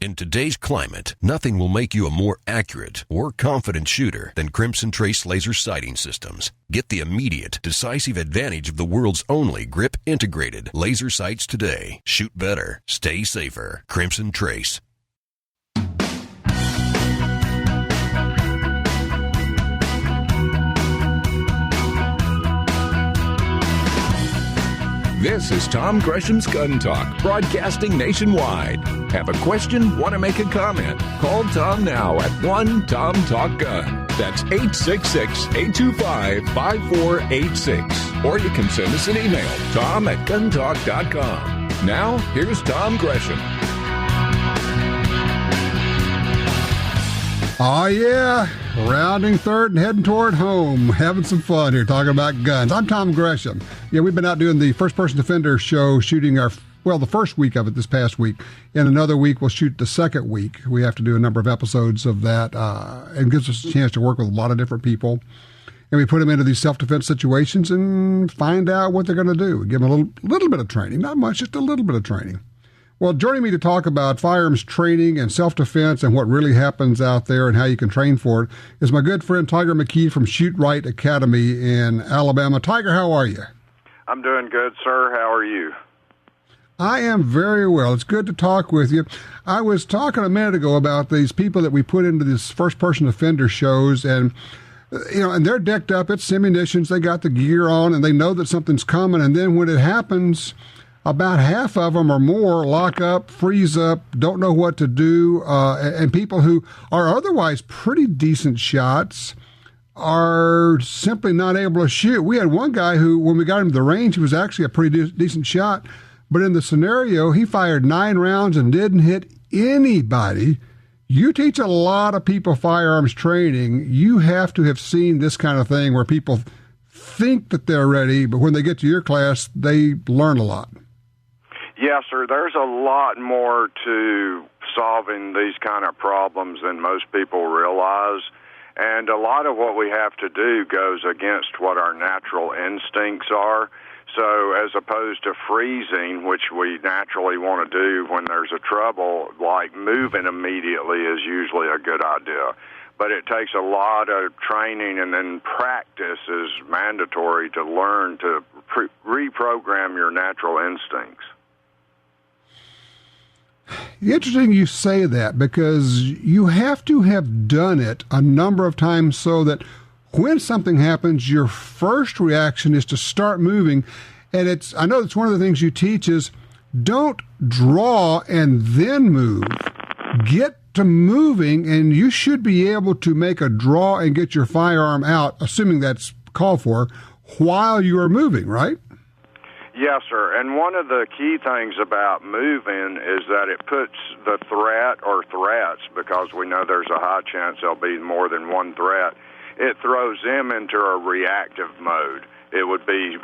In today's climate, nothing will make you a more accurate or confident shooter than Crimson Trace laser sighting systems. Get the immediate, decisive advantage of the world's only grip-integrated laser sights today. Shoot better. Stay safer. Crimson Trace. This is Tom Gresham's Gun Talk, broadcasting nationwide. Have a question? Want to make a comment? Call Tom now at 1-TOM-TALK-GUN. That's 866-825-5486. Or you can send us an email, tom@guntalk.com. Now, here's Tom Gresham. Oh, yeah. Rounding third and heading toward home. Having some fun here talking about guns. I'm Tom Gresham. Yeah, we've been out doing the first-person defender show, shooting the first week of it this past week. In another week, we'll shoot the second week. We have to do a number of episodes of that. It gives us a chance to work with a lot of different people. And we put them into these self-defense situations and find out what they're going to do. We give them a little bit of training. Not much, just a little bit of training. Well, joining me to talk about firearms training and self-defense and what really happens out there and how you can train for it is my good friend Tiger McKee from Shootrite Academy in Alabama. Tiger, how are you? I'm doing good, sir. How are you? I am very well. It's good to talk with you. I was talking a minute ago about these people that we put into these first-person offender shows, and and they're decked up. It's ammunitions. They got the gear on, and they know that something's coming. And then when it happens, about half of them or more lock up, freeze up, don't know what to do, and people who are otherwise pretty decent shots are simply not able to shoot. We had one guy who, when we got him to the range, he was actually a pretty decent shot, but in the scenario, he fired 9 rounds and didn't hit anybody. You teach a lot of people firearms training. You have to have seen this kind of thing where people think that they're ready, but when they get to your class, they learn a lot. Yes, sir. There's a lot more to solving these kind of problems than most people realize. And a lot of what we have to do goes against what our natural instincts are. So as opposed to freezing, which we naturally want to do when there's a trouble, like moving immediately is usually a good idea. But it takes a lot of training, and then practice is mandatory to learn to reprogram your natural instincts. Interesting you say that, because you have to have done it a number of times so that when something happens, your first reaction is to start moving. And I know it's one of the things you teach is don't draw and then move. Get to moving, and you should be able to make a draw and get your firearm out, assuming that's called for, while you are moving, right? Yes, sir. And one of the key things about moving is that it puts the threat or threats, because we know there's a high chance there'll be more than one threat, it throws them into a reactive mode. It would be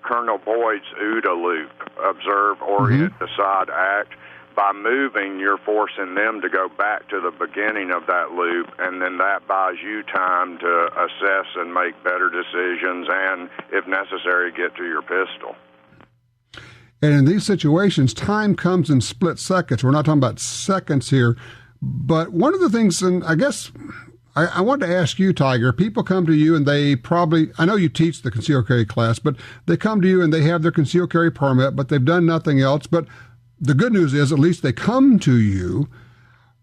Colonel Boyd's OODA loop, observe, orient, decide, act. By moving, you're forcing them to go back to the beginning of that loop, and then that buys you time to assess and make better decisions and, if necessary, get to your pistol. And in these situations, time comes in split seconds. We're not talking about seconds here. But one of the things, and I guess I wanted to ask you, Tiger, people come to you and they probably, I know you teach the concealed carry class, but they come to you and they have their concealed carry permit, but they've done nothing else. But the good news is at least they come to you.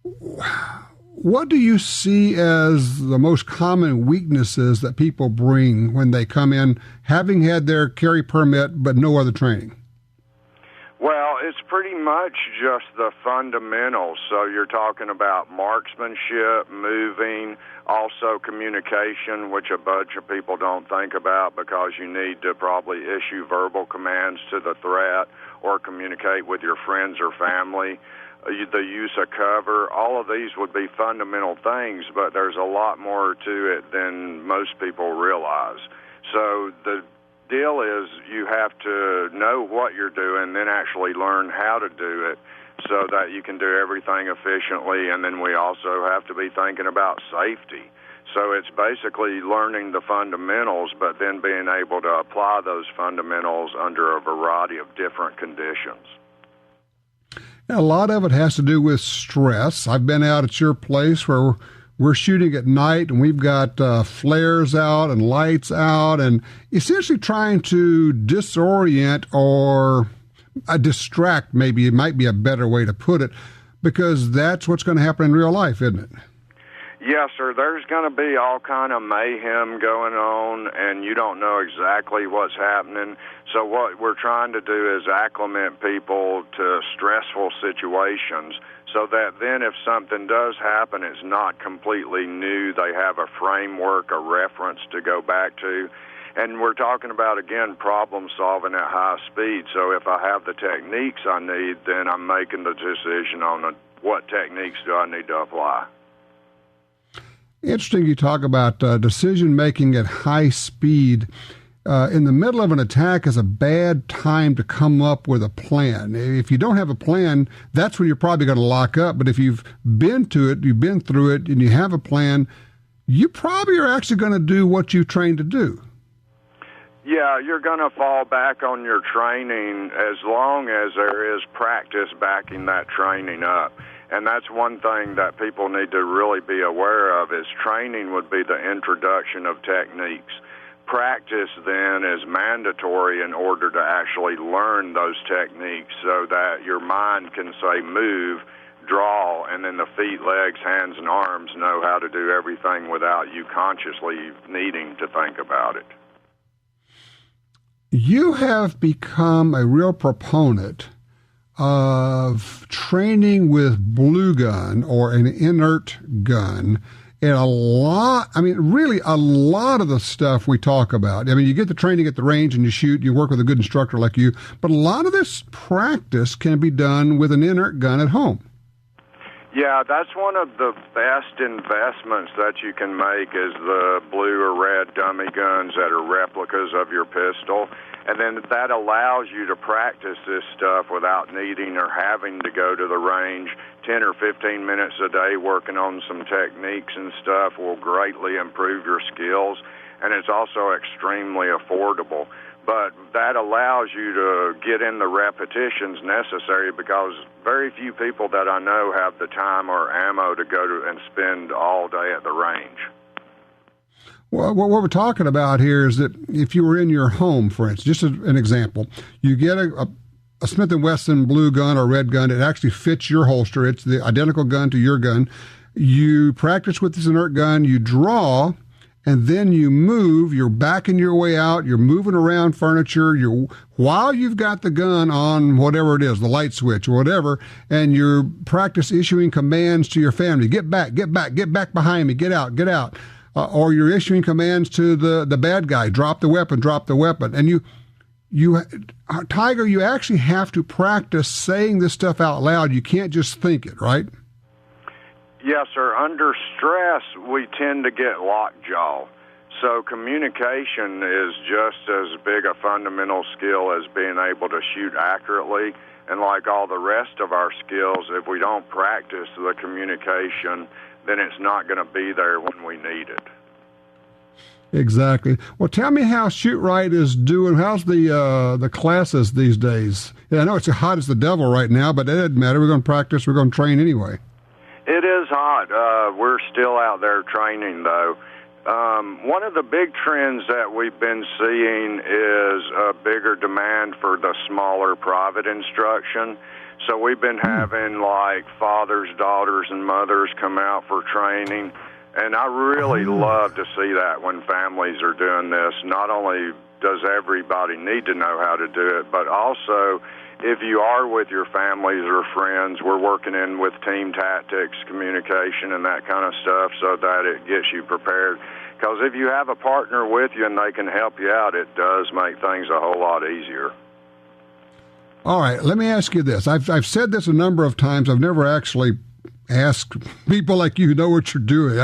What do you see as the most common weaknesses that people bring when they come in, having had their carry permit but no other training? Well, it's pretty much just the fundamentals. So you're talking about marksmanship, moving, also communication, which a bunch of people don't think about because you need to probably issue verbal commands to the threat or communicate with your friends or family. The use of cover, all of these would be fundamental things, but there's a lot more to it than most people realize. So the deal is you have to know what you're doing, then actually learn how to do it so that you can do everything efficiently, and then we also have to be thinking about safety. So it's basically learning the fundamentals, but then being able to apply those fundamentals under a variety of different conditions. A lot of it has to do with stress. I've been out at your place where we're shooting at night and we've got flares out and lights out and essentially trying to disorient or distract, maybe it might be a better way to put it, because that's what's going to happen in real life, isn't it? Yes, sir. There's going to be all kind of mayhem going on, and you don't know exactly what's happening. So what we're trying to do is acclimate people to stressful situations so that then if something does happen, it's not completely new. They have a framework, a reference to go back to. And we're talking about, again, problem solving at high speed. So if I have the techniques I need, then I'm making the decision on what techniques do I need to apply. Interesting you talk about decision-making at high speed. In the middle of an attack is a bad time to come up with a plan. If you don't have a plan, that's when you're probably going to lock up. But if you've been to it, you've been through it, and you have a plan, you probably are actually going to do what you've trained to do. Yeah, you're going to fall back on your training as long as there is practice backing that training up. And that's one thing that people need to really be aware of is training would be the introduction of techniques. Practice then is mandatory in order to actually learn those techniques so that your mind can say move, draw, and then the feet, legs, hands, and arms know how to do everything without you consciously needing to think about it. You have become a real proponent of training with blue gun or an inert gun. And a lot of the stuff we talk about. I mean, you get the training at the range and you shoot, you work with a good instructor like you, but a lot of this practice can be done with an inert gun at home. Yeah, that's one of the best investments that you can make is the blue or red dummy guns that are replicas of your pistol. And then that allows you to practice this stuff without needing or having to go to the range. 10 or 15 minutes a day working on some techniques and stuff will greatly improve your skills, and it's also extremely affordable. But that allows you to get in the repetitions necessary because very few people that I know have the time or ammo to go to and spend all day at the range. Well, what we're talking about here is that if you were in your home, for instance, just an example, you get a Smith & Wesson blue gun or red gun. It actually fits your holster. It's the identical gun to your gun. You practice with this inert gun. You draw, and then you move. You're backing your way out. You're moving around furniture. While you've got the gun on whatever it is, the light switch or whatever, and you practice issuing commands to your family. Get back, get back, get back behind me. Get out, get out. Or you're issuing commands to the bad guy. Drop the weapon, drop the weapon. And Tiger, you actually have to practice saying this stuff out loud. You can't just think it, right? Yes, sir. Under stress, we tend to get lockjaw. So communication is just as big a fundamental skill as being able to shoot accurately. And like all the rest of our skills, if we don't practice the communication, then it's not going to be there when we need it. Exactly. Well, tell me how Shootrite is doing. How's the classes these days? Yeah, I know it's hot as the devil right now, but it doesn't matter. We're going to practice. We're going to train anyway. It is hot. We're still out there training, though. One of the big trends that we've been seeing is a bigger demand for the smaller private instruction. So we've been having, like, fathers, daughters, and mothers come out for training. And I really love to see that when families are doing this. Not only does everybody need to know how to do it, but also if you are with your families or friends, we're working in with team tactics, communication, and that kind of stuff so that it gets you prepared. Because if you have a partner with you and they can help you out, it does make things a whole lot easier. All right, let me ask you this. I've said this a number of times. I've never actually asked people like you who know what you're doing.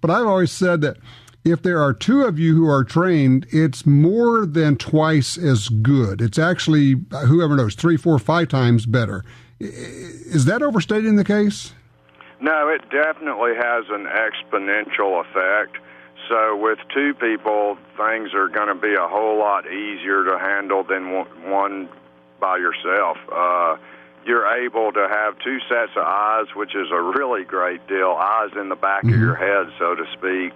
But I've always said that if there are two of you who are trained, it's more than twice as good. It's actually, whoever knows, 3, 4, 5 times better. Is that overstating the case? No, it definitely has an exponential effect. So with two people, things are going to be a whole lot easier to handle than one by yourself. you're able to have two sets of eyes, which is a really great deal, eyes in the back of your head, so to speak.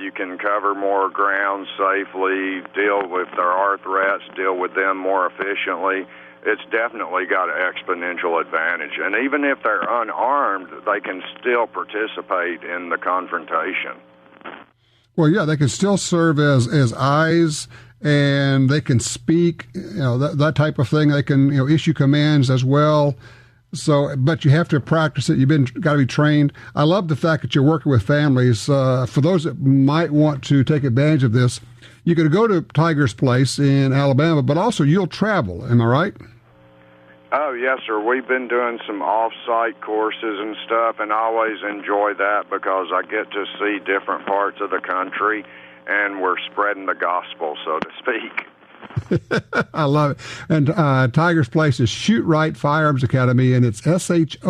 You can cover more ground safely, deal with there are threats, deal with them more efficiently. It's definitely got an exponential advantage. And even if they're unarmed, they can still participate in the confrontation. Well, yeah, they can still serve as eyes, and they can speak, that type of thing. They can, issue commands as well. So, but you have to practice it. Got to be trained. I love the fact that you're working with families. For those that might want to take advantage of this, you could go to Tiger's Place in Alabama, but also you'll travel. Am I right? Oh, yes, sir. We've been doing some off-site courses and stuff, and I always enjoy that because I get to see different parts of the country, and we're spreading the gospel, so to speak. I love it. And Tiger's Place is Shootrite Firearms Academy, and it's SHOOTRITE.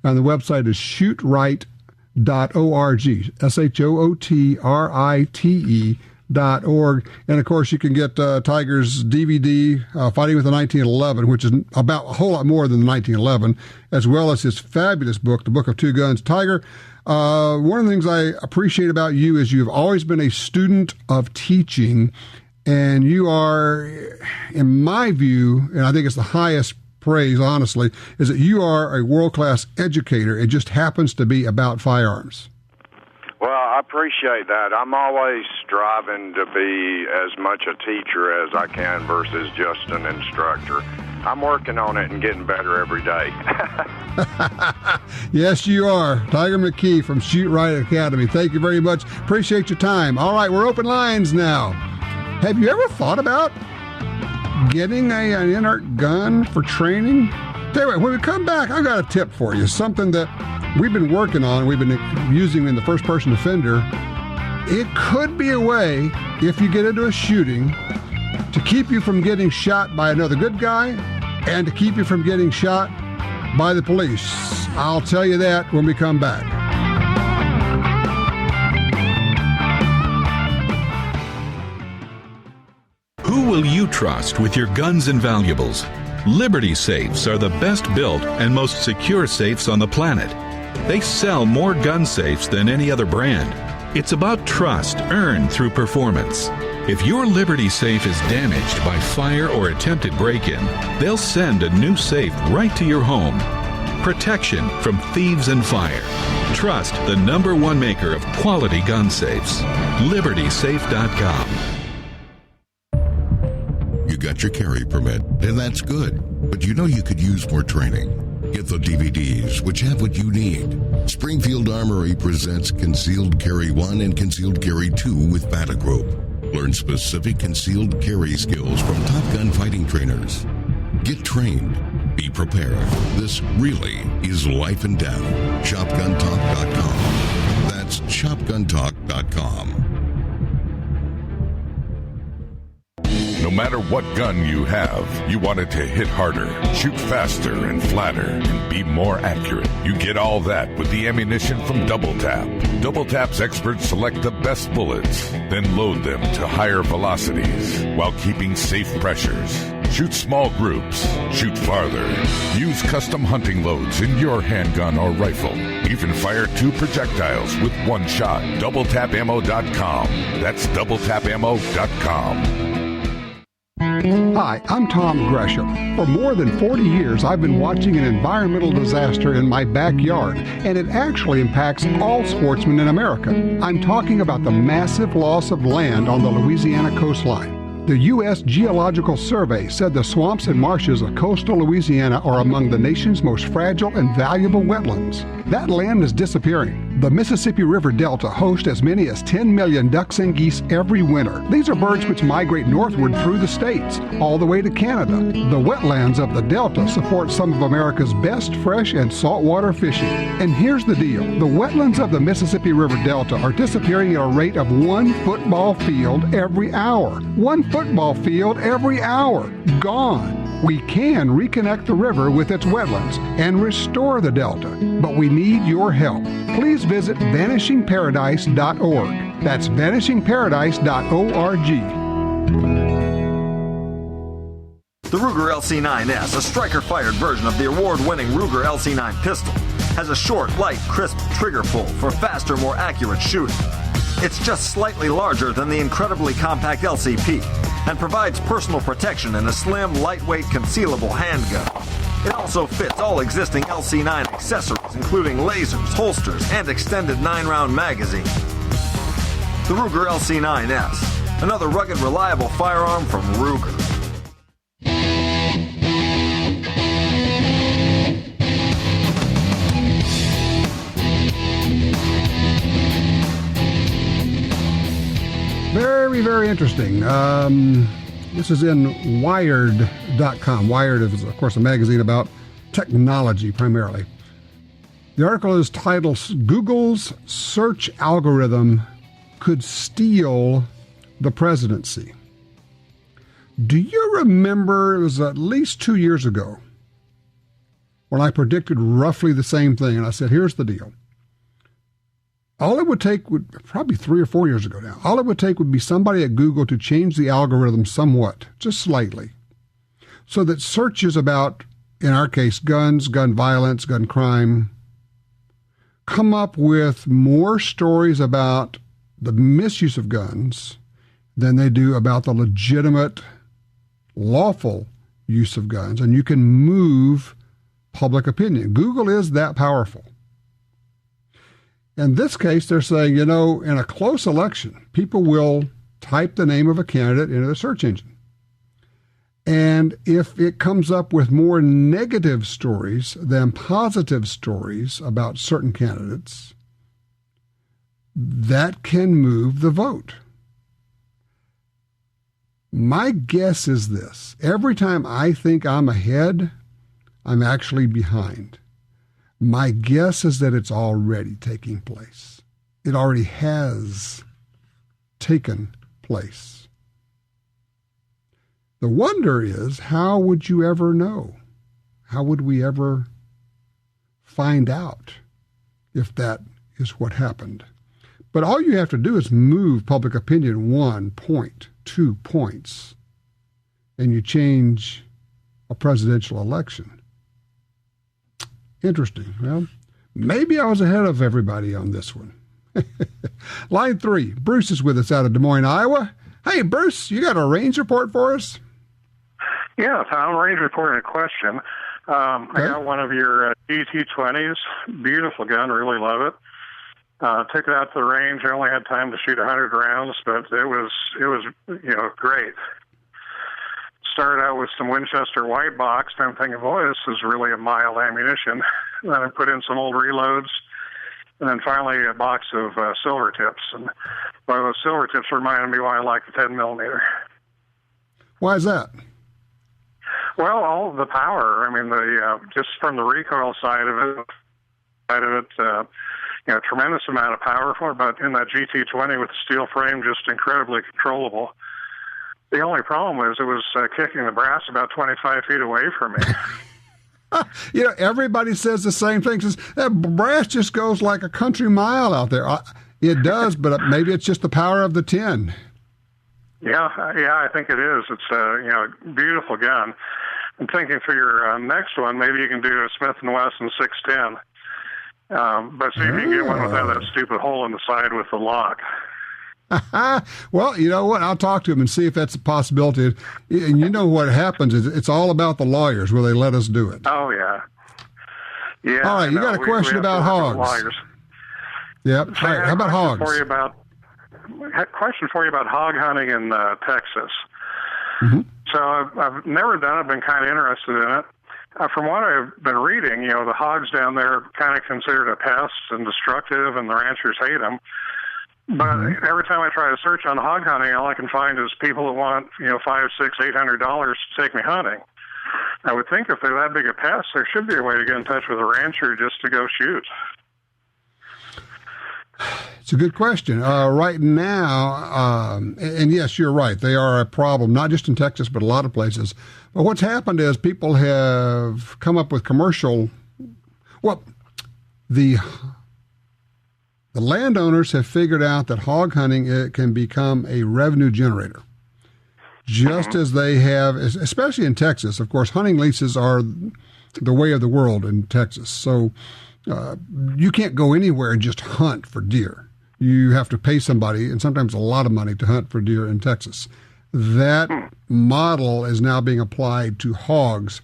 And the website is shootrite.org, SHOOTRITE.org. And, of course, you can get Tiger's DVD, Fighting with the 1911, which is about a whole lot more than the 1911, as well as his fabulous book, The Book of Two Guns. Tiger, one of the things I appreciate about you is you've always been a student of teaching, and you are, in my view, and I think it's the highest praise, honestly, is that you are a world-class educator. It just happens to be about firearms. Well, I appreciate that. I'm always striving to be as much a teacher as I can versus just an instructor. I'm working on it and getting better every day. Yes, you are. Tiger McKee from Shootrite Academy. Thank you very much. Appreciate your time. All right, we're open lines now. Have you ever thought about getting an inert gun for training? Tell you what, when we come back, I've got a tip for you. Something that we've been working on, we've been using in the first-person offender. It could be a way, if you get into a shooting, to keep you from getting shot by another good guy and to keep you from getting shot by the police. I'll tell you that when we come back. Who will you trust with your guns and valuables? Liberty safes are the best built and most secure safes on the planet. They sell more gun safes than any other brand. It's about trust earned through performance. If your Liberty safe is damaged by fire or attempted break-in, they'll send a new safe right to your home. Protection from thieves and fire. Trust the #1 maker of quality gun safes. LibertySafe.com. You got your carry permit, and that's good. But you know you could use more training. Get the DVDs, which have what you need. Springfield Armory presents Concealed Carry 1 and Concealed Carry 2 with Batagroup. Learn specific concealed carry skills from Top Gun fighting trainers. Get trained. Be prepared. This really is life and death. ShopGunTalk.com. That's ShopGunTalk.com. No matter what gun you have, you want it to hit harder, shoot faster and flatter, and be more accurate. You get all that with the ammunition from Double Tap. Double Tap's experts select the best bullets, then load them to higher velocities while keeping safe pressures. Shoot small groups. Shoot farther. Use custom hunting loads in your handgun or rifle. Even fire 2 projectiles with 1 shot. DoubleTapAmmo.com. That's DoubleTapAmmo.com. Hi, I'm Tom Gresham. For more than 40 years, I've been watching an environmental disaster in my backyard, and it actually impacts all sportsmen in America. I'm talking about the massive loss of land on the Louisiana coastline. The U.S. Geological Survey said the swamps and marshes of coastal Louisiana are among the nation's most fragile and valuable wetlands. That land is disappearing. The Mississippi River Delta hosts as many as 10 million ducks and geese every winter. These are birds which migrate northward through the states, all the way to Canada. The wetlands of the Delta support some of America's best fresh and saltwater fishing. And here's the deal. The wetlands of the Mississippi River Delta are disappearing at a rate of 1 football field every hour. 1 football field every hour. Gone. We can reconnect the river with its wetlands and restore the Delta, but we need your help. Please visit vanishingparadise.org. That's vanishingparadise.org. The Ruger LC9S, a striker-fired version of the award-winning Ruger LC9 pistol, has a short, light, crisp trigger pull for faster, more accurate shooting. It's just slightly larger than the incredibly compact LCP and provides personal protection in a slim, lightweight, concealable handgun. It also fits all existing LC9 accessories, including lasers, holsters, and extended 9-round magazine. The Ruger LC9S, another rugged, reliable firearm from Ruger. Very, very interesting. This is in Wired.com. Wired is, of course, a magazine about technology primarily. The article is titled, Google's Search Algorithm Could Steal the Presidency. Do you remember, it was at least 2 years ago, when I predicted roughly the same thing, and I said, here's the deal. All it would take would, probably 3 or 4 years ago now, all it would take would be somebody at Google to change the algorithm somewhat, just slightly, so that searches about, in our case, guns, gun violence, gun crime, come up with more stories about the misuse of guns than they do about the legitimate, lawful use of guns, and you can move public opinion. Google is that powerful. In this case, they're saying, in a close election, people will type the name of a candidate into the search engine. And if it comes up with more negative stories than positive stories about certain candidates, that can move the vote. My guess is this. Every time I think I'm ahead, I'm actually behind. My guess is that it's already taking place. It already has taken place. The wonder is, how would you ever know? How would we ever find out if that is what happened? But all you have to do is move public opinion 1 point, 2 points, and you change a presidential election. Interesting. Well, maybe I was ahead of everybody on this one. Line 3, Bruce is with us out of Des Moines, Iowa. Hey, Bruce, you got a range report for us? Yeah, Tom, range report and a question. I got one of your GT20s. Beautiful gun, really love it. Took it out to the range. I only had time to shoot 100 rounds, but it was great. Started out with some Winchester white box, and I'm thinking, boy, this is really a mild ammunition. Then I put in some old reloads, and then finally a box of silver tips. And boy, those silver tips reminded me why I like the 10 millimeter. Why is that? Well, all of the power. I mean, just from the recoil side of it, tremendous amount of power for it. But in that GT20 with the steel frame, just incredibly controllable. The only problem was it was kicking the brass about 25 feet away from me. Everybody says the same thing. Says that brass just goes like a country mile out there. It does, but maybe it's just the power of the 10. Yeah, I think it is. It's a beautiful gun. I'm thinking for your next one, maybe you can do a Smith & Wesson 610. But see if you can get one without that stupid hole in the side with the lock. Well, you know what? I'll talk to him and see if that's a possibility. And you know what happens is it's all about the lawyers. Will they let us do it? Oh, yeah. Yeah. All right, you got a question about hogs. Yep. So all right, how about hogs? Question for you about hog hunting in Texas. Mm-hmm. So I've never done it, been kind of interested in it. From what I've been reading, the hogs down there are kind of considered a pest and destructive, and the ranchers hate them. But every time I try to search on hog hunting, all I can find is people that want, $500, $600, $800 to take me hunting. I would think if they're that big a pest, there should be a way to get in touch with a rancher just to go shoot. It's a good question. Right now, and yes, you're right, they are a problem, not just in Texas, but a lot of places. But what's happened is people have come up with the landowners have figured out that hog hunting can become a revenue generator. just as they have, especially in Texas. Of course, hunting leases are the way of the world in Texas. So you can't go anywhere and just hunt for deer. You have to pay somebody, and sometimes a lot of money, to hunt for deer in Texas. That model is now being applied to hogs.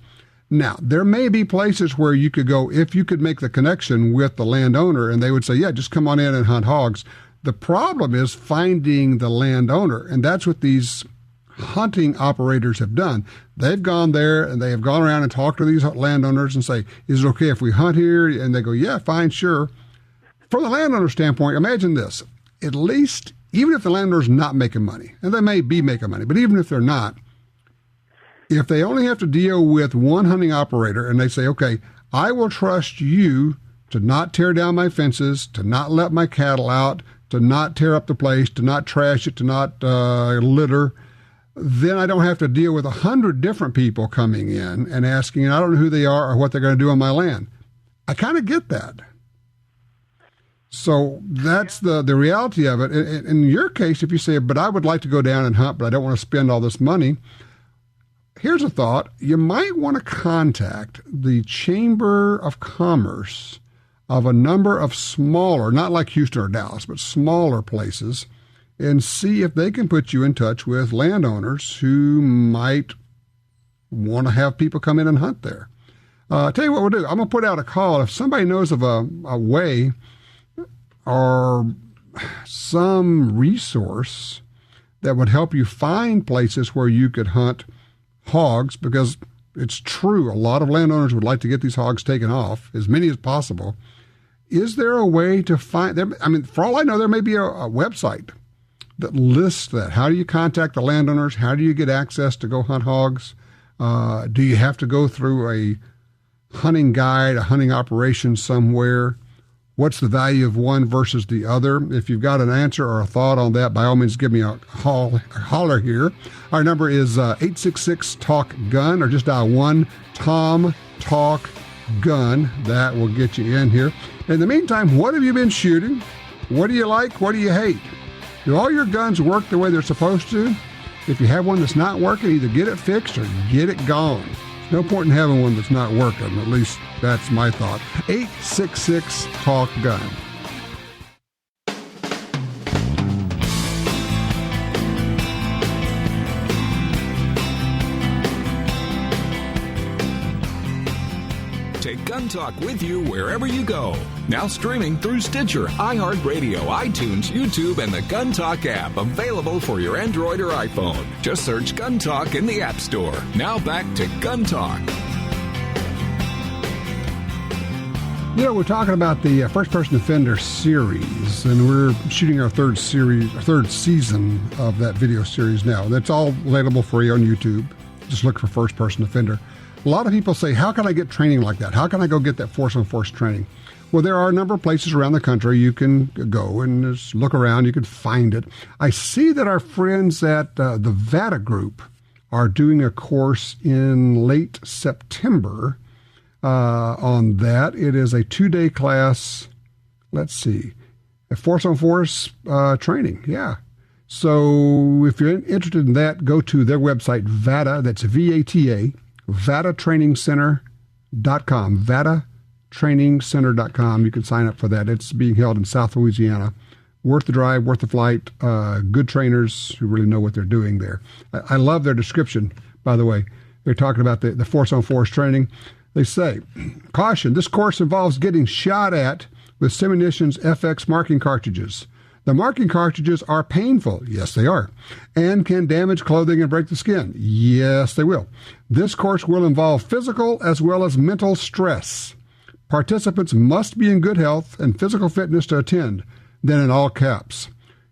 Now, there may be places where you could go if you could make the connection with the landowner, and they would say, yeah, just come on in and hunt hogs. The problem is finding the landowner, and that's what these hunting operators have done. They've gone there and they have gone around and talked to these landowners and say, is it okay if we hunt here? And they go, yeah, fine, sure. From the landowner standpoint, imagine this. At least, even if the landowner's not making money, and they may be making money, but even if they're not, if they only have to deal with one hunting operator and they say, okay, I will trust you to not tear down my fences, to not let my cattle out, to not tear up the place, to not trash it, to not litter, then I don't have to deal with 100 different people coming in and asking, and I don't know who they are or what they're going to do on my land. I kind of get that. So that's the reality of it. In your case, if you say, but I would like to go down and hunt, but I don't want to spend all this money, here's a thought. You might want to contact the Chamber of Commerce of a number of smaller, not like Houston or Dallas, but smaller places, and see if they can put you in touch with landowners who might want to have people come in and hunt there. Tell you what we'll do. I'm going to put out a call. If somebody knows of a way or some resource that would help you find places where you could hunt hogs, because it's true, a lot of landowners would like to get these hogs taken off, as many as possible. Is there a way to find them? I mean, for all I know, there may be a website that lists that. How do you contact the landowners? How do you get access to go hunt hogs? Do you have to go through a hunting guide, a hunting operation somewhere? What's the value of one versus the other? If you've got an answer or a thought on that, by all means, give me a holler here. Our number is 866-TALK-GUN, or just dial 1-TOM-TALK-GUN. That will get you in here. In the meantime, what have you been shooting? What do you like? What do you hate? Do all your guns work the way they're supposed to? If you have one that's not working, either get it fixed or get it gone. There's no point in having one that's not working. At least that's my thought. 866-TALK-GUN. Take Gun Talk with you wherever you go. Now streaming through Stitcher, iHeartRadio, iTunes, YouTube, and the Gun Talk app, available for your Android or iPhone. Just search Gun Talk in the App Store. Now back to Gun Talk. You know, we're talking about the First-Person Offender series, and we're shooting our third season of that video series now. That's all available for you on YouTube. Just look for First-Person Offender. A lot of people say, how can I get training like that? How can I go get that force-on-force training? Well, there are a number of places around the country you can go and just look around. You can find it. I see that our friends at the VADA group are doing a course in late September on that. It is a 2-day class. Let's see, a force-on-force training. Yeah. So if you're interested in that, go to their website, VADA, that's VATA, VADAtrainingcenter.com, VADAtrainingcenter.com. You can sign up for that. It's being held in South Louisiana. Worth the drive, worth the flight. Good trainers who really know what they're doing there. I love their description, by the way. They're talking about the force-on-force training. They say, caution, this course involves getting shot at with Simunition's FX marking cartridges. The marking cartridges are painful. Yes, they are. And can damage clothing and break the skin. Yes, they will. This course will involve physical as well as mental stress. Participants must be in good health and physical fitness to attend. Then in all caps,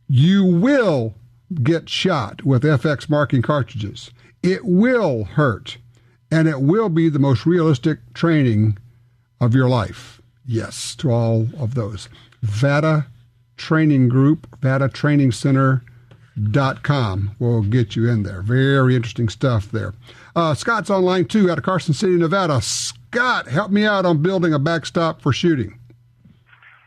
you will get shot with FX marking cartridges. It will hurt. And it will be the most realistic training of your life. Yes, to all of those. VADA Training Group, VADAtrainingcenter.com will get you in there. Very interesting stuff there. Scott's online too, out of Carson City, Nevada. Scott, help me out on building a backstop for shooting.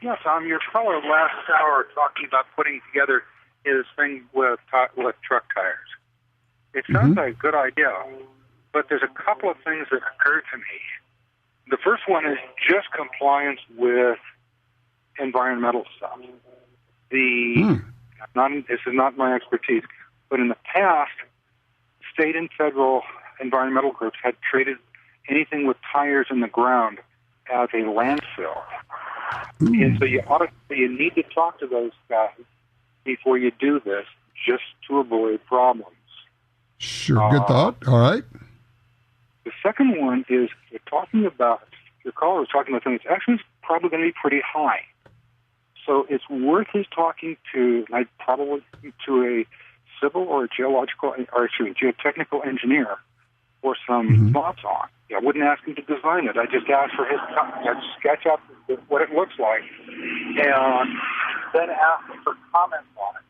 Yeah, Tom, your caller last hour talking about putting together his thing with truck tires. It sounds like a good idea, but there's a couple of things that occur to me. The first one is just compliance with environmental stuff. This is not my expertise, but in the past, state and federal environmental groups had treated anything with tires in the ground as a landfill. And so you need to talk to those guys before you do this, just to avoid problems. Sure, good thought. All right. The second one is your caller was talking about something that's actually probably going to be pretty high. So it's worth his talking to, probably to a civil or a geotechnical engineer for some thoughts on. I wouldn't ask him to design it. I just ask for his sketch up what it looks like, and then ask him for comments on it.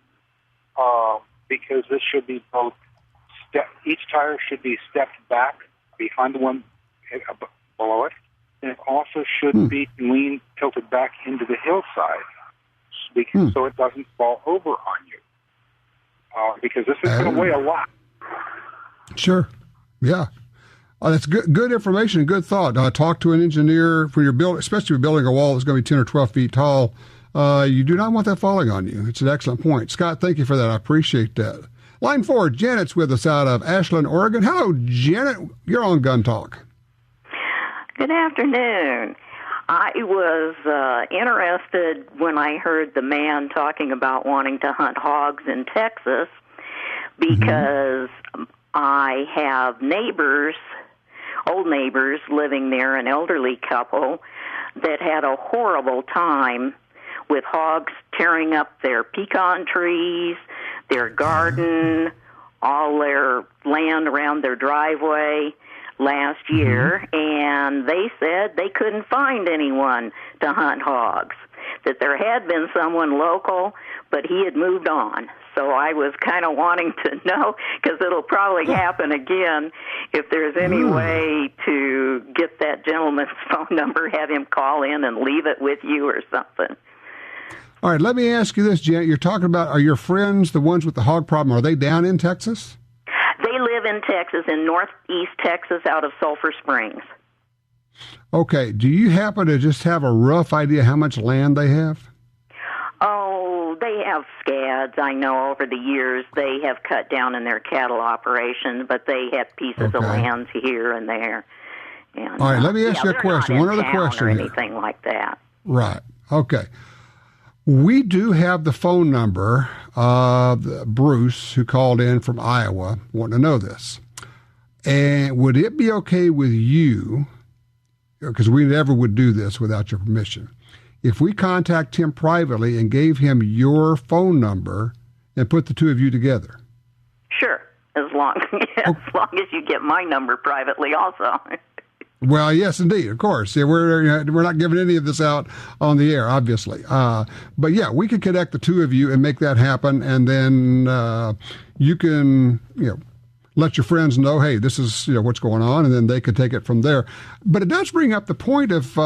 Because this should be both each tire should be stepped back behind the one below it, and it also should be tilted back into the hillside, so it doesn't fall over on you. Because this is going to weigh a lot. Sure. Yeah. That's good information and good thought. Talk to an engineer for your build, especially if you're building a wall that's going to be 10 or 12 feet tall. You do not want that falling on you. It's an excellent point. Scott, thank you for that. I appreciate that. Line 4, Janet's with us out of Ashland, Oregon. Hello, Janet. You're on Gun Talk. Good afternoon. I was interested when I heard the man talking about wanting to hunt hogs in Texas because I have old neighbors living there, an elderly couple, that had a horrible time with hogs tearing up their pecan trees, their garden, all their land around their driveway last year, and they said they couldn't find anyone to hunt hogs, that there had been someone local, but he had moved on. So I was kind of wanting to know, because it'll probably happen again, if there's any way to get that gentleman's phone number, have him call in and leave it with you or something. All right, let me ask you this, Janet. You're talking about, are your friends, the ones with the hog problem, are they down in Texas? They live in Texas, in northeast Texas, out of Sulphur Springs. Okay. Do you happen to just have a rough idea how much land they have? Oh, they have scads. I know over the years they have cut down in their cattle operation, but they have pieces of land here and there. And, all right, let me ask you a question. One other question. Or anything like that. Right. Okay. We do have the phone number of Bruce, who called in from Iowa, wanting to know this. And would it be okay with you, because we never would do this without your permission, if we contact him privately and gave him your phone number and put the two of you together? Sure, as long as you get my number privately also. Well, yes, indeed, of course. Yeah, we're not giving any of this out on the air, obviously. But yeah, we could connect the two of you and make that happen, and then you can, let your friends know, hey, this is what's going on, and then they could take it from there. But it does bring up the point of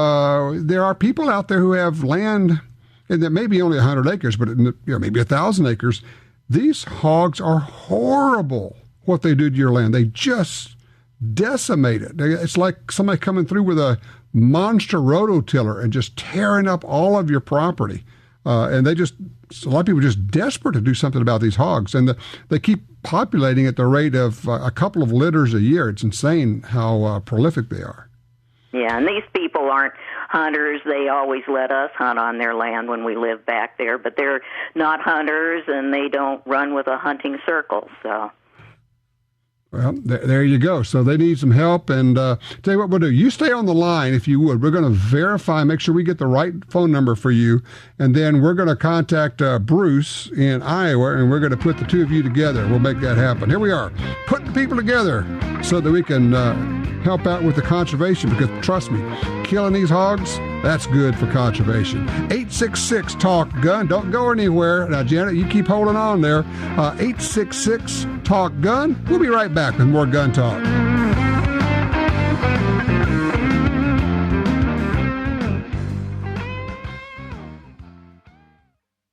there are people out there who have land, and that may be only 100 acres, but maybe 1,000 acres. These hogs are horrible. What they do to your land, they just decimate it. It's like somebody coming through with a monster rototiller and just tearing up all of your property. And a lot of people are just desperate to do something about these hogs. And they keep populating at the rate of a couple of litters a year. It's insane how prolific they are. Yeah, and these people aren't hunters. They always let us hunt on their land when we live back there. But they're not hunters, and they don't run with a hunting circle, so... Well, there you go. So they need some help. And tell you what we'll do. You stay on the line, if you would. We're going to verify, make sure we get the right phone number for you. And then we're going to contact Bruce in Iowa, and we're going to put the two of you together. We'll make that happen. Here we are, putting people together so that we can help out with the conservation, because trust me, killing these hogs, that's good for conservation. 866-TALK-GUN. Don't go anywhere. Now, Janet, you keep holding on there. 866-TALK-GUN. We'll be right back with more Gun Talk.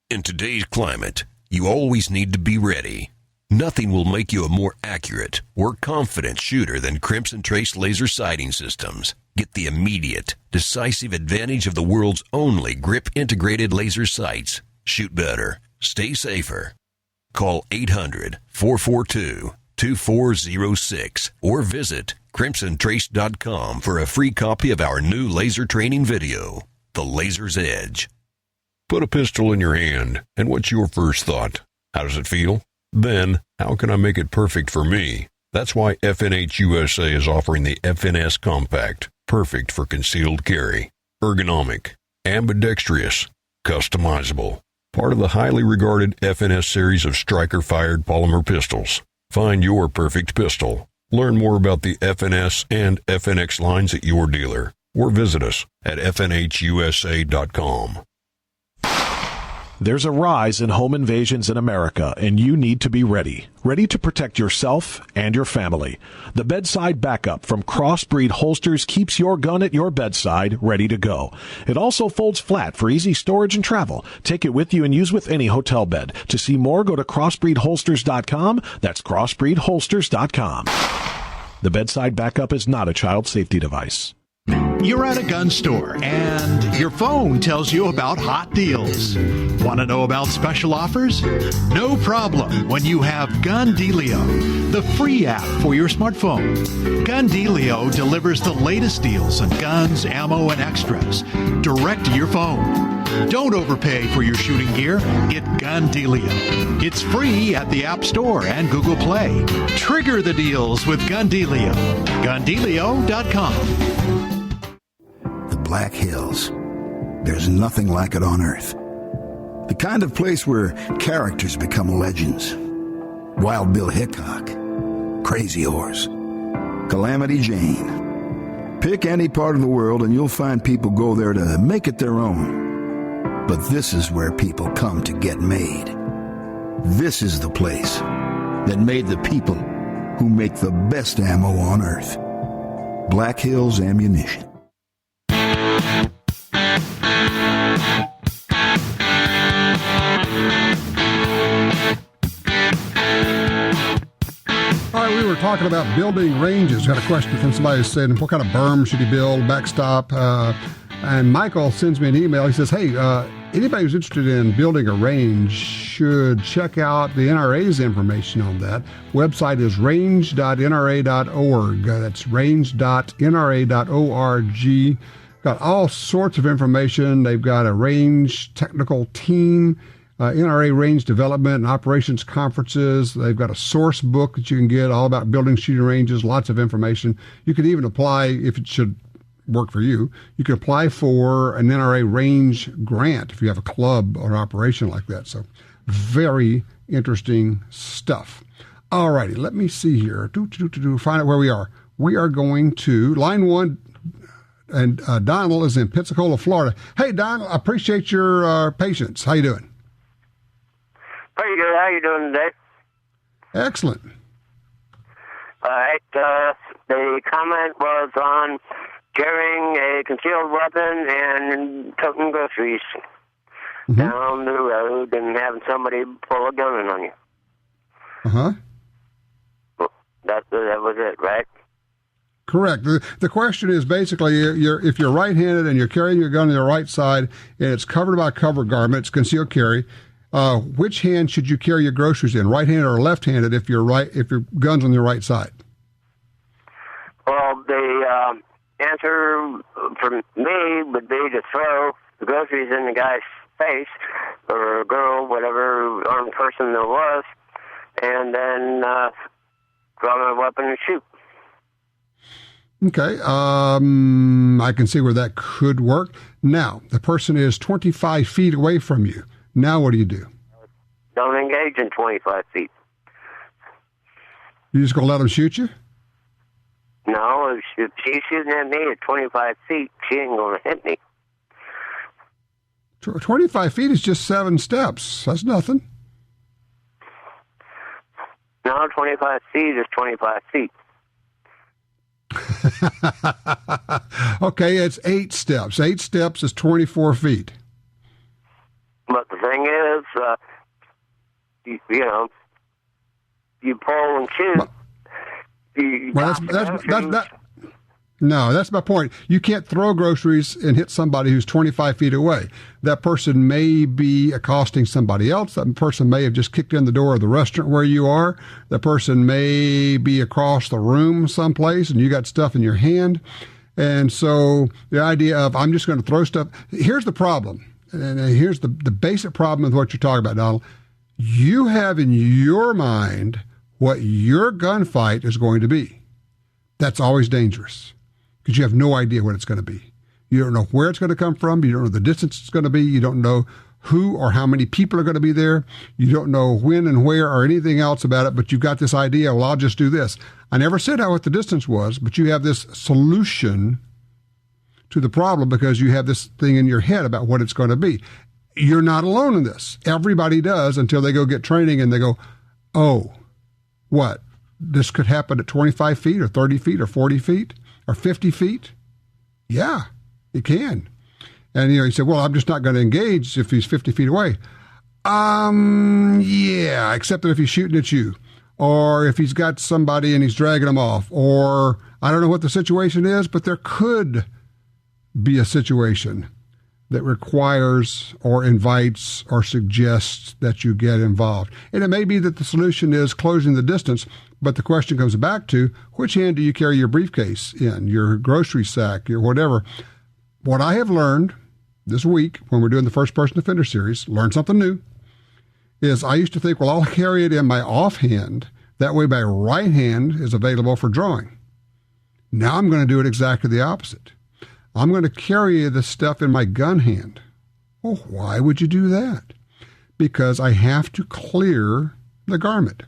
In today's climate, you always need to be ready. Nothing will make you a more accurate or confident shooter than Crimson Trace laser sighting systems. Get the immediate, decisive advantage of the world's only grip-integrated laser sights. Shoot better. Stay safer. Call 800-442-2406 or visit crimsontrace.com for a free copy of our new laser training video, The Laser's Edge. Put a pistol in your hand, and what's your first thought? How does it feel? Then, how can I make it perfect for me? That's why FNH USA is offering the FNS Compact, perfect for concealed carry. Ergonomic, ambidextrous, customizable. Part of the highly regarded FNS series of striker-fired polymer pistols. Find your perfect pistol. Learn more about the FNS and FNX lines at your dealer, or visit us at fnhusa.com. There's a rise in home invasions in America, and you need to be ready. Ready to protect yourself and your family. The bedside backup from Crossbreed Holsters keeps your gun at your bedside, ready to go. It also folds flat for easy storage and travel. Take it with you and use with any hotel bed. To see more, go to crossbreedholsters.com. That's crossbreedholsters.com. The bedside backup is not a child safety device. You're at a gun store and your phone tells you about hot deals. Want to know about special offers? No problem when you have Gun Dealio, the free app for your smartphone. Gun Dealio delivers the latest deals on guns, ammo, and extras direct to your phone. Don't overpay for your shooting gear. Get Gun Dealio. It's free at the App Store and Google Play. Trigger the deals with Gun Dealio. GunDealio.com. The Black Hills. There's nothing like it on Earth. The kind of place where characters become legends. Wild Bill Hickok, Crazy Horse, Calamity Jane. Pick any part of the world and you'll find people go there to make it their own. But this is where people come to get made. This is the place that made the people who make the best ammo on Earth. Black Hills Ammunition. All right, we were talking about building ranges. Got a question from somebody who said, what kind of berm should he build, backstop? And Michael sends me an email. He says, hey, anybody who's interested in building a range should check out the NRA's information on that. Website is range.nra.org. That's range.nra.org. Got all sorts of information. They've got a range technical team, NRA range development and operations conferences. They've got a source book that you can get all about building shooting ranges, lots of information. You could even apply, if it should work for you, you could apply for an NRA range grant if you have a club or an operation like that. So very interesting stuff. All righty, let me see here. Find out where we are. We are going to line one, and Donald is in Pensacola, Florida. Hey, Donald, I appreciate your patience. How you doing? Pretty good. How you doing today? Excellent. All right. The comment was on carrying a concealed weapon and toting groceries down the road and having somebody pull a gun on you. Uh-huh. That was it, right? Correct. The question is basically, if you're right-handed and you're carrying your gun on your right side and it's covered by a cover garment, it's concealed carry, which hand should you carry your groceries in, right-handed or left-handed if your gun's on your right side? Well, the answer for me would be to throw the groceries in the guy's face, or girl, whatever armed person there was, and then draw my weapon and shoot. Okay, I can see where that could work. Now, the person is 25 feet away from you. Now what do you do? Don't engage in 25 feet. You just going to let them shoot you? No, if she's shooting at me at 25 feet, she ain't going to hit me. 25 feet is just 7 steps. That's nothing. No, 25 feet is 25 feet. Okay, it's 8 steps. 8 steps is 24 feet. But the thing is, you pull and shoot. No, that's my point. You can't throw groceries and hit somebody who's 25 feet away. That person may be accosting somebody else. That person may have just kicked in the door of the restaurant where you are. That person may be across the room someplace and you got stuff in your hand. And so the idea of, I'm just going to throw stuff. Here's the problem. And here's the basic problem with what you're talking about, Donald. You have in your mind what your gunfight is going to be. That's always dangerous because you have no idea what it's going to be. You don't know where it's going to come from. You don't know the distance it's going to be. You don't know who or how many people are going to be there. You don't know when and where or anything else about it, but you've got this idea, well, I'll just do this. I never said what the distance was, but you have this solution to the problem because you have this thing in your head about what it's going to be. You're not alone in this. Everybody does until they go get training and they go, oh, what? This could happen at 25 feet or 30 feet or 40 feet or 50 feet? Yeah, it can. And, he said, well, I'm just not going to engage if he's 50 feet away. Yeah, except that if he's shooting at you or if he's got somebody and he's dragging them off or I don't know what the situation is, but there could be a situation that requires or invites or suggests that you get involved. And it may be that the solution is closing the distance, but the question comes back to which hand do you carry your briefcase in, your grocery sack, your whatever. What I have learned this week when we're doing the First Person Offender series, learn something new, is I used to think, well, I'll carry it in my offhand. That way my right hand is available for drawing. Now I'm going to do it exactly the opposite. I'm going to carry the stuff in my gun hand. Well, why would you do that? Because I have to clear the garment.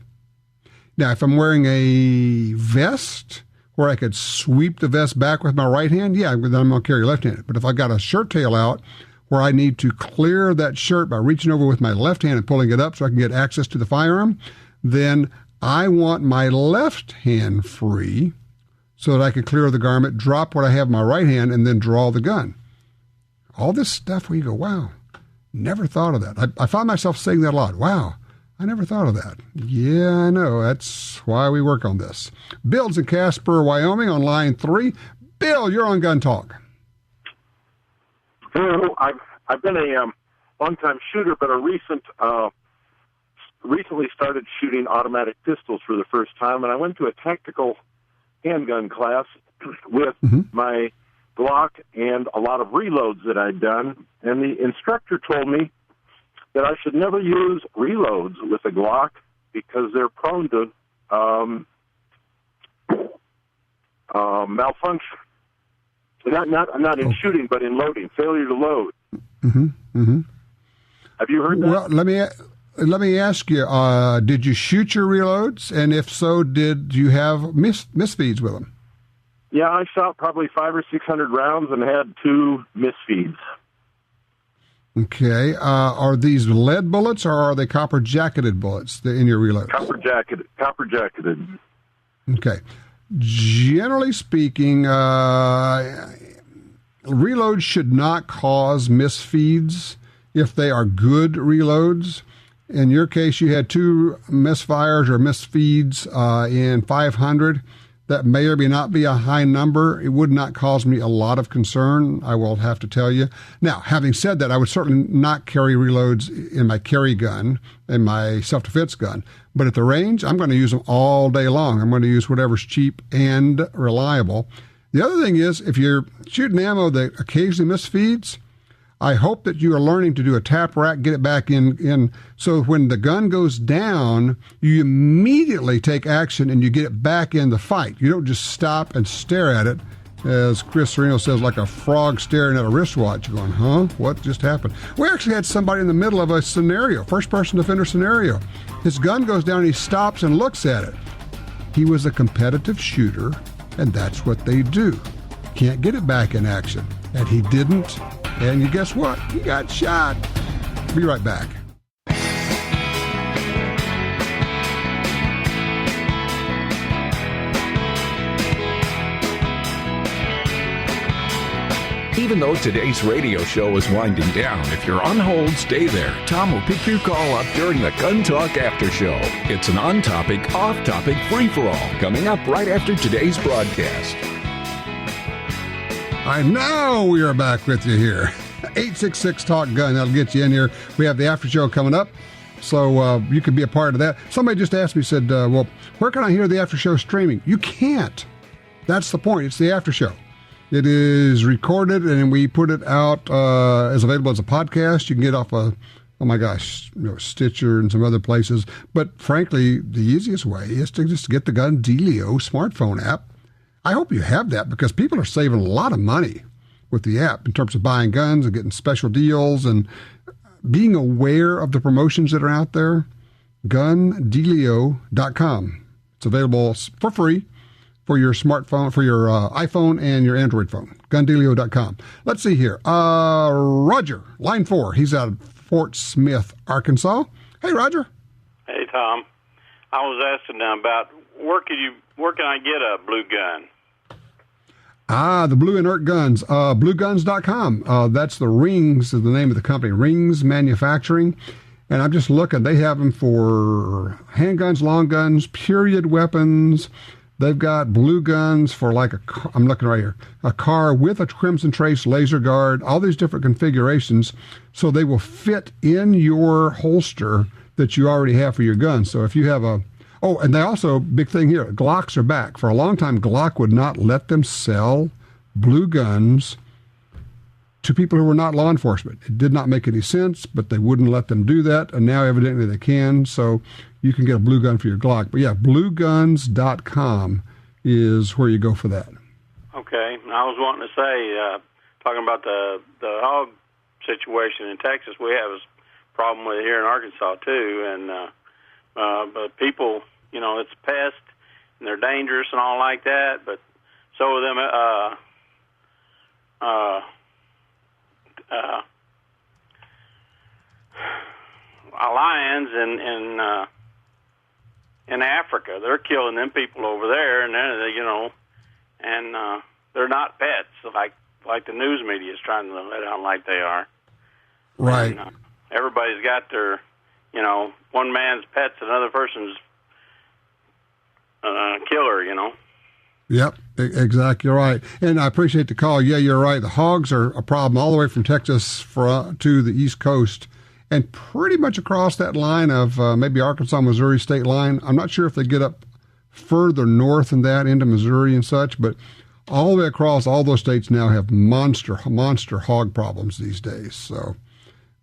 Now, if I'm wearing a vest where I could sweep the vest back with my right hand, yeah, then I'm going to carry left-handed. But if I got a shirt tail out where I need to clear that shirt by reaching over with my left hand and pulling it up so I can get access to the firearm, then I want my left hand free so that I could clear the garment, drop what I have in my right hand, and then draw the gun. All this stuff where you go, wow, never thought of that. I find myself saying that a lot. Wow, I never thought of that. Yeah, I know. That's why we work on this. Bill's in Casper, Wyoming on line 3. Bill, you're on Gun Talk. Hello. I've been a long-time shooter, but recently started shooting automatic pistols for the first time, and I went to a tactical handgun class with my Glock and a lot of reloads that I'd done, and the instructor told me that I should never use reloads with a Glock because they're prone to malfunction. Not in shooting, but in loading, failure to load. Have you heard that? Well, let me ask you, did you shoot your reloads? And if so, did you have misfeeds with them? Yeah, I shot probably 500 or 600 rounds and had 2 misfeeds. Okay. Are these lead bullets or are they copper-jacketed bullets in your reloads? Copper-jacketed. Okay. Generally speaking, reloads should not cause misfeeds if they are good reloads. In your case, you had 2 misfires or misfeeds in 500. That may or may not be a high number. It would not cause me a lot of concern, I will have to tell you. Now, having said that, I would certainly not carry reloads in my carry gun and my self-defense gun. But at the range, I'm going to use them all day long. I'm going to use whatever's cheap and reliable. The other thing is, if you're shooting ammo that occasionally misfeeds, I hope that you are learning to do a tap rack, get it back in, so when the gun goes down, you immediately take action and you get it back in the fight. You don't just stop and stare at it, as Chris Sereno says, like a frog staring at a wristwatch, going, huh? What just happened? We actually had somebody in the middle of a scenario, first-person offender scenario. His gun goes down and he stops and looks at it. He was a competitive shooter, and that's what they do. Can't get it back in action. And he didn't. And you guess what? He got shot. Be right back. Even though today's radio show is winding down, if you're on hold, stay there. Tom will pick your call up during the Gun Talk After Show. It's an on-topic, off-topic free-for-all coming up right after today's broadcast. I know we are back with you here. 866-TALK-GUN. That'll get you in here. We have the after show coming up, so you can be a part of that. Somebody just asked me, said, well, where can I hear the after show streaming? You can't. That's the point. It's the after show. It is recorded, and we put it out as available as a podcast. You can get off Stitcher and some other places. But frankly, the easiest way is to just get the Gun Dealio smartphone app. I hope you have that because people are saving a lot of money with the app in terms of buying guns and getting special deals and being aware of the promotions that are out there. GunDealio.com. It's available for free for your smartphone, for your iPhone and your Android phone. GunDealio.com. Let's see here. Roger, line 4. He's out of Fort Smith, Arkansas. Hey, Roger. Hey, Tom. I was asking about where can I get a blue gun? The Blue Inert Guns. BlueGuns.com. That's the Rings is the name of the company. Rings Manufacturing. And I'm just looking. They have them for handguns, long guns, period weapons. They've got blue guns for I'm looking right here, a car with a Crimson Trace laser guard, all these different configurations, so they will fit in your holster that you already have for your gun. So if you have and they also, big thing here, Glocks are back. For a long time, Glock would not let them sell blue guns to people who were not law enforcement. It did not make any sense, but they wouldn't let them do that, and now evidently they can, so you can get a blue gun for your Glock. But yeah, BlueGuns.com is where you go for that. Okay. I was wanting to say, talking about the hog situation in Texas, we have a problem with it here in Arkansas too, and but people, it's a pest, and they're dangerous and all like that, but so are them lions in Africa. They're killing them people over there, and they're not pets like the news media is trying to let out like they are. Right. And, everybody's got their, one man's pet's another person's killer. Yep, exactly right. And I appreciate the call. Yeah, you're right. The hogs are a problem all the way from Texas to the East Coast and pretty much across that line of maybe Arkansas-Missouri state line. I'm not sure if they get up further north than that into Missouri and such, but all the way across all those states now have monster hog problems these days. So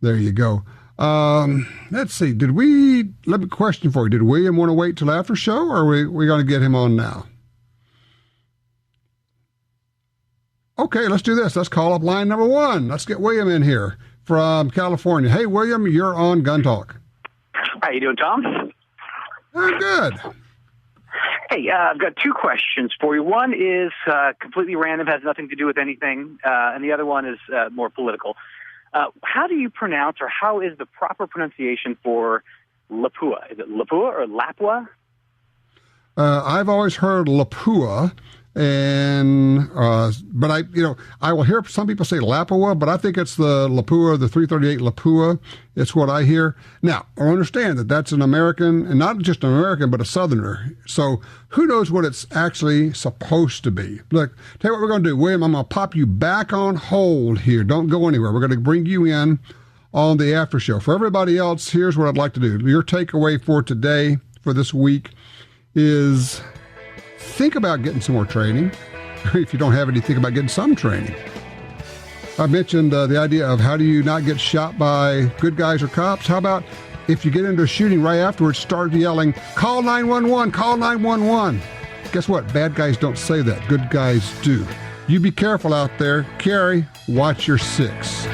there you go. Let's see. Let me question for you. Did William want to wait till after show, or are we going to get him on now? Okay, let's do this. Let's call up line number 1. Let's get William in here from California. Hey, William, you're on Gun Talk. How you doing, Tom? I'm good. Hey, I've got 2 questions for you. One is completely random, has nothing to do with anything, and the other one is more political. How do you pronounce, or how is the proper pronunciation for Lapua? Is it Lapua or Lapua? I've always heard Lapua, and but I will hear some people say Lapua, but I think it's the Lapua, the 338 Lapua. It's what I hear. Now, I understand that that's an American, and not just an American, but a Southerner. So who knows what it's actually supposed to be? Look, tell you what we're going to do, William. I'm going to pop you back on hold here. Don't go anywhere. We're going to bring you in on the after show. For everybody else, here's what I'd like to do. Your takeaway for today, for this week, is think about getting some more training. If you don't have any, think about getting some training. I mentioned the idea of how do you not get shot by good guys or cops. How about if you get into a shooting right afterwards, start yelling, call 911, call 911. Guess what? Bad guys don't say that. Good guys do. You be careful out there. Carry, watch your 6.